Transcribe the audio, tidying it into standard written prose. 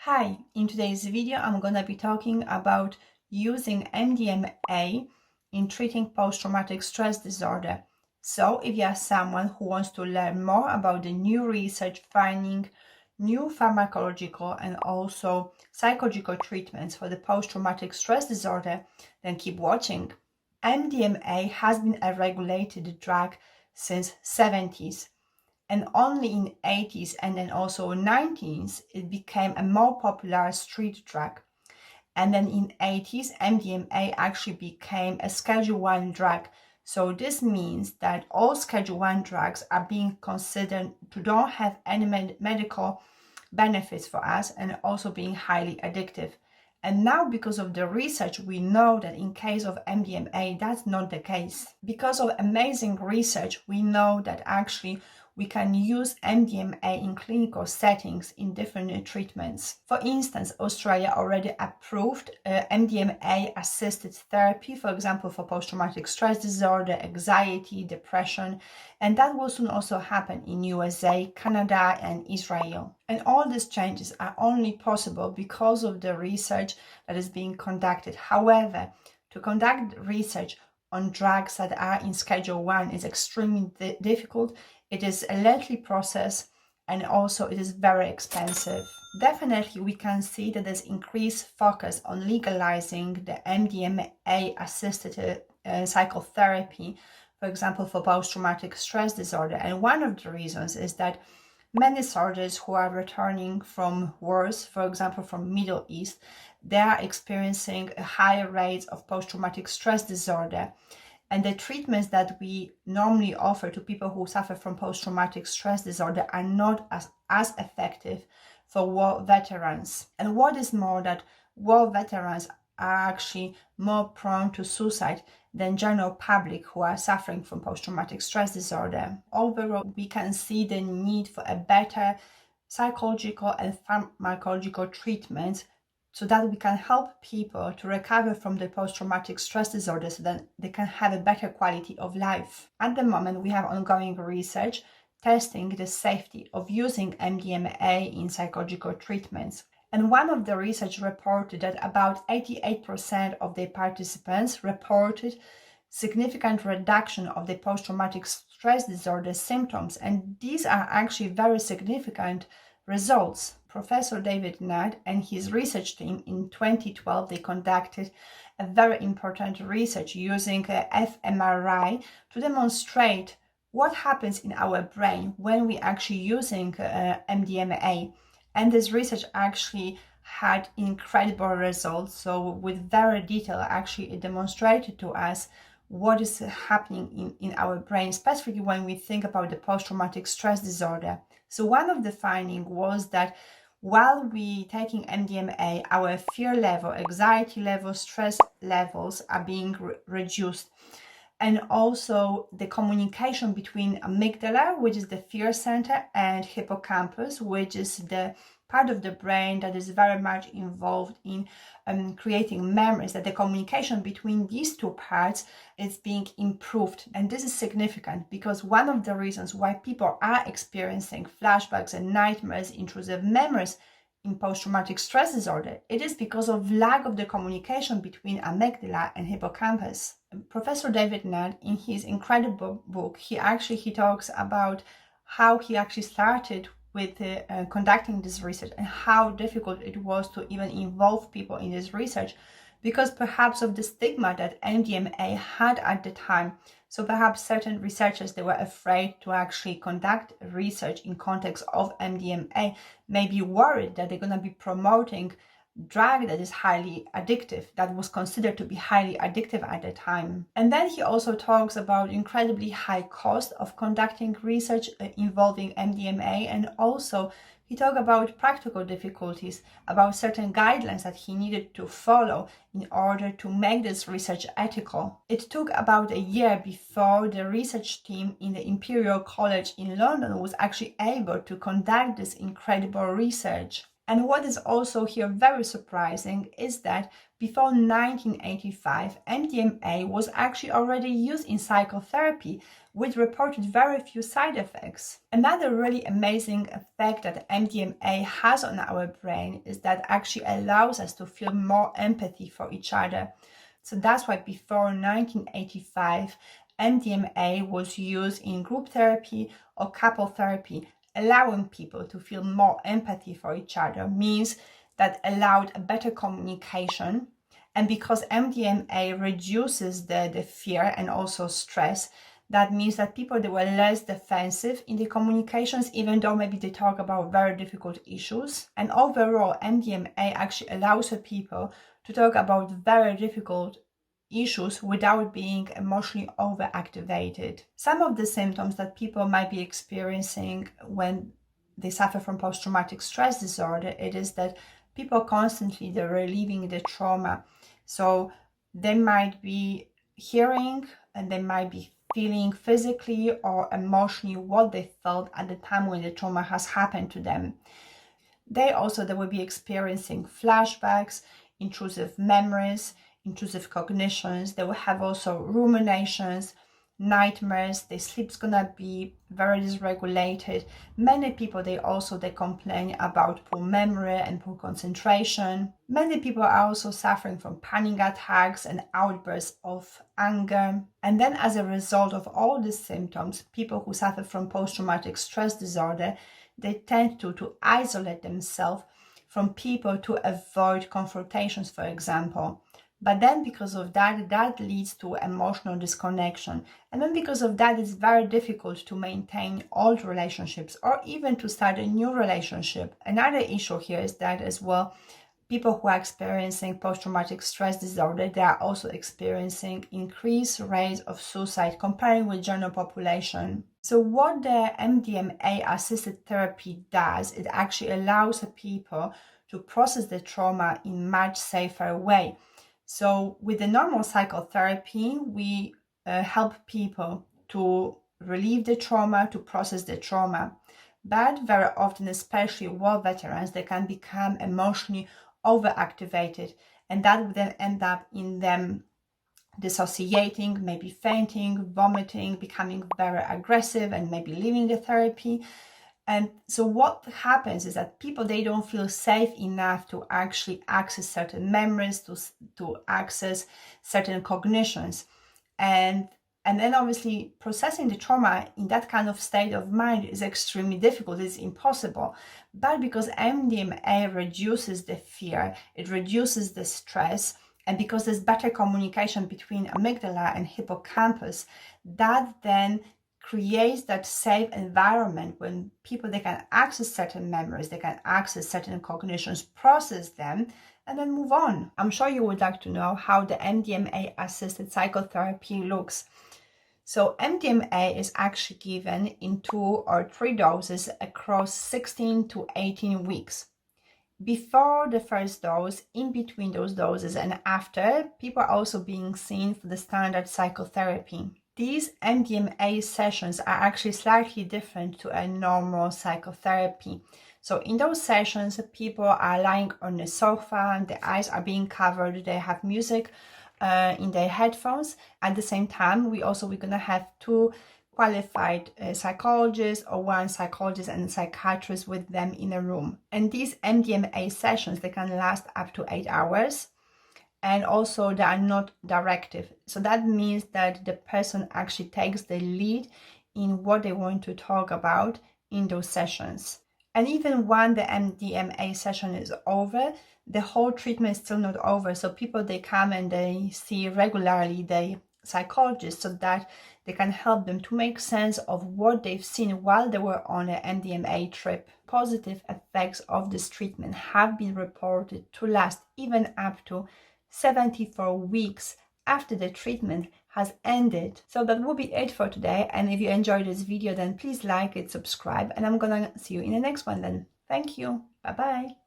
Hi, in today's video I'm going to be talking about using MDMA in treating post-traumatic stress disorder. So if you are someone who wants to learn more about the new research finding new pharmacological and also psychological treatments for the post-traumatic stress disorder, then keep watching. MDMA has been a regulated drug since 70s. And only in 80s and then also 90s, it became a more popular street drug. And then in 80s, MDMA actually became a Schedule 1 drug. So this means that all Schedule 1 drugs are being considered to don't have any medical benefits for us and also being highly addictive. And now, because of the research, we know that in case of MDMA, that's not the case. Because of amazing research, we know that actually we can use MDMA in clinical settings in different treatments. For instance, Australia already approved MDMA-assisted therapy, for example, for post-traumatic stress disorder, anxiety, depression, and that will soon also happen in USA, Canada, and Israel. And all these changes are only possible because of the research that is being conducted. However, to conduct research on drugs that are in Schedule 1 is extremely difficult. It is a lengthy process and also it is very expensive. Definitely we can see that there's increased focus on legalizing the MDMA-assisted psychotherapy, for example, for post-traumatic stress disorder. And one of the reasons is that many soldiers who are returning from wars, for example, from Middle East, they are experiencing a higher rate of post-traumatic stress disorder. And the treatments that we normally offer to people who suffer from post-traumatic stress disorder are not as effective for war veterans. And what is more, that war veterans are actually more prone to suicide than general public who are suffering from post-traumatic stress disorder. Overall, we can see the need for a better psychological and pharmacological treatment so that we can help people to recover from the post-traumatic stress disorder so that they can have a better quality of life. At the moment, we have ongoing research testing the safety of using MDMA in psychological treatments. And one of the research reported that about 88% of the participants reported significant reduction of the post-traumatic stress disorder symptoms. And these are actually very significant results. Professor David Nutt and his research team in 2012, they conducted a very important research using fMRI to demonstrate what happens in our brain when we actually using MDMA. And this research actually had incredible results. So with very detail, actually it demonstrated to us what is happening in our brain, especially when we think about the post-traumatic stress disorder. So one of the findings was that while we taking MDMA, our fear level, anxiety level, stress levels are being reduced. And also the communication between amygdala, which is the fear center, and hippocampus, which is the part of the brain that is very much involved in creating memories, that the communication between these two parts is being improved. And this is significant because one of the reasons why people are experiencing flashbacks and nightmares, intrusive memories in post-traumatic stress disorder, it is because of lack of the communication between amygdala and hippocampus. Professor David Nutt, in his incredible book, he talks about how he actually started with conducting this research and how difficult it was to even involve people in this research because perhaps of the stigma that MDMA had at the time. So perhaps certain researchers, they were afraid to actually conduct research in context of MDMA, maybe worried that they're going to be promoting drug that is highly addictive, that was considered to be highly addictive at the time. And then he also talks about incredibly high cost of conducting research involving MDMA, and also he talked about practical difficulties, about certain guidelines that he needed to follow in order to make this research ethical. It took about a year before the research team in the Imperial College in London was actually able to conduct this incredible research. And what is also here very surprising is that before 1985, MDMA was actually already used in psychotherapy with reported very few side effects. Another really amazing effect that MDMA has on our brain is that actually allows us to feel more empathy for each other. So that's why before 1985, MDMA was used in group therapy or couple therapy, allowing people to feel more empathy for each other, means that allowed a better communication. And because MDMA reduces the fear and also stress, that means that people, they were less defensive in the communications, even though maybe they talk about very difficult issues. And overall, MDMA actually allows people to talk about very difficult issues without being emotionally overactivated. Some of the symptoms that people might be experiencing when they suffer from post-traumatic stress disorder, it is that people constantly, they're reliving the trauma. So they might be hearing and they might be feeling physically or emotionally what they felt at the time when the trauma has happened to them. They will be experiencing flashbacks, intrusive memories, intrusive cognitions. They will have also ruminations, nightmares. Their sleep's gonna be very dysregulated. Many people, they complain about poor memory and poor concentration. Many people are also suffering from panic attacks and outbursts of anger. And then as a result of all these symptoms, people who suffer from post-traumatic stress disorder, they tend to isolate themselves from people to avoid confrontations, for example. But then because of that leads to emotional disconnection. And then because of that, it's very difficult to maintain old relationships or even to start a new relationship. Another issue here is that as well, people who are experiencing post-traumatic stress disorder, they are also experiencing increased rates of suicide comparing with general population. So what the MDMA-assisted therapy does, it actually allows people to process the trauma in much safer way. So with the normal psychotherapy, we help people to relieve the trauma, to process the trauma. But very often, especially war veterans, they can become emotionally overactivated, and that would then end up in them dissociating, maybe fainting, vomiting, becoming very aggressive, and maybe leaving the therapy. And so what happens is that people, they don't feel safe enough to actually access certain memories, to access certain cognitions. And then obviously processing the trauma in that kind of state of mind is extremely difficult, it's impossible. But because MDMA reduces the fear, it reduces the stress, and because there's better communication between amygdala and hippocampus, that then creates that safe environment when people, they can access certain memories, they can access certain cognitions, process them, and then move on. I'm sure you would like to know how the MDMA-assisted psychotherapy looks. So MDMA is actually given in 2 or 3 doses across 16 to 18 weeks. Before the first dose, in between those doses, and after, people are also being seen for the standard psychotherapy. These MDMA sessions are actually slightly different to a normal psychotherapy. So in those sessions, people are lying on the sofa and their eyes are being covered. They have music in their headphones. At the same time, we're going to have 2 qualified psychologists or 1 psychologist and psychiatrist with them in a room. And these MDMA sessions, they can last up to 8 hours. And also they are not directive. So that means that the person actually takes the lead in what they want to talk about in those sessions. And even when the MDMA session is over, the whole treatment is still not over. So people, they come and they see regularly the psychologist so that they can help them to make sense of what they've seen while they were on an MDMA trip. Positive effects of this treatment have been reported to last even up to 74 weeks after the treatment has ended. So that will be it for today. And if you enjoyed this video, then please like it, subscribe, and I'm gonna see you in the next one then. Thank you. Bye bye.